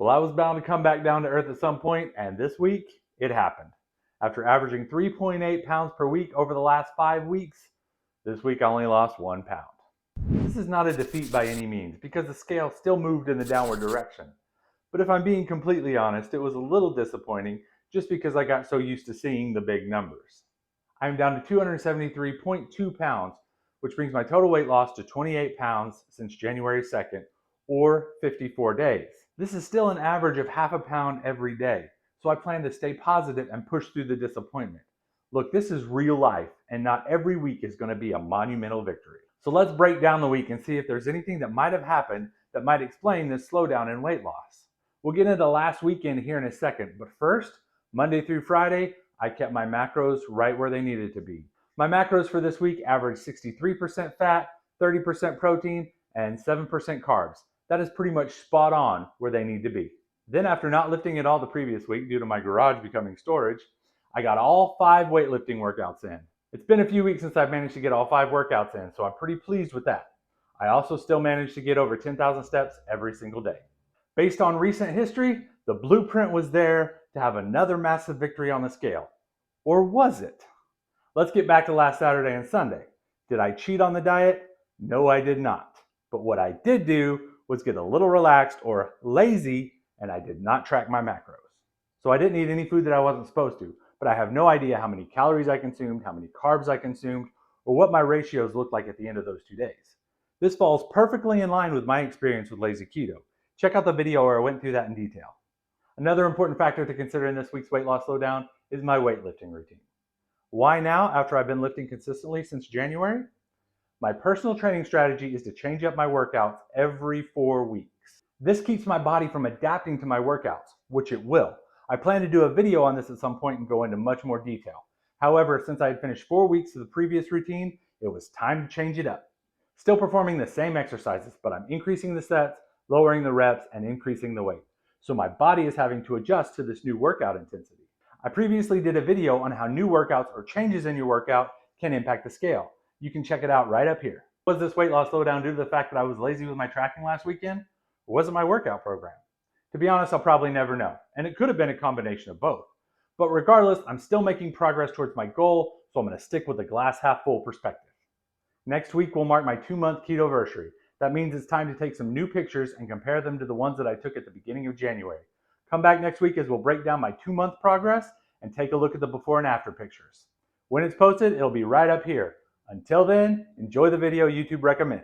Well, I was bound to come back down to earth at some point, and this week, it happened. After averaging 3.8 pounds per week over the last 5 weeks, this week I only lost 1 pound. This is not a defeat by any means, because the scale still moved in the downward direction. But if I'm being completely honest, it was a little disappointing just because I got so used to seeing the big numbers. I'm down to 273.2 pounds, which brings my total weight loss to 28 pounds since January 2nd, or 54 days. This is still an average of half a pound every day, so I plan to stay positive and push through the disappointment. Look, this is real life, and not every week is going to be a monumental victory. So let's break down the week and see if there's anything that might have happened that might explain this slowdown in weight loss. We'll get into last weekend here in a second, but first, Monday through Friday, I kept my macros right where they needed to be. My macros for this week averaged 63% fat, 30% protein, and 7% carbs. That is pretty much spot on where they need to be. Then after not lifting at all the previous week due to my garage becoming storage, I got all 5 weightlifting workouts in. It's been a few weeks since I've managed to get all 5 workouts in, so I'm pretty pleased with that. I also still managed to get over 10,000 steps every single day. Based on recent history, the blueprint was there to have another massive victory on the scale. Or was it? Let's get back to last Saturday and Sunday. Did I cheat on the diet? No, I did not. But what I did do was get a little relaxed or lazy, and I did not track my macros. So I didn't eat any food that I wasn't supposed to, but I have no idea how many calories I consumed, how many carbs I consumed, or what my ratios looked like at the end of those 2 days. This falls perfectly in line with my experience with lazy keto. Check out the video where I went through that in detail. Another important factor to consider in this week's weight loss slowdown is my weightlifting routine. Why now after I've been lifting consistently since January? My personal training strategy is to change up my workouts every 4 weeks. This keeps my body from adapting to my workouts, which it will. I plan to do a video on this at some point and go into much more detail. However, since I had finished 4 weeks of the previous routine, it was time to change it up. Still performing the same exercises, but I'm increasing the sets, lowering the reps, and increasing the weight. So my body is having to adjust to this new workout intensity. I previously did a video on how new workouts or changes in your workout can impact the scale. You can check it out right up here. Was this weight loss slowdown due to the fact that I was lazy with my tracking last weekend? Or was it my workout program? To be honest, I'll probably never know, and it could have been a combination of both. But regardless, I'm still making progress towards my goal, so I'm going to stick with the glass half full perspective. Next week will mark my 2-month ketoversary. That means it's time to take some new pictures and compare them to the ones that I took at the beginning of January. Come back next week as we'll break down my 2-month progress and take a look at the before and after pictures. When it's posted, it'll be right up here. Until then, enjoy the video YouTube recommends.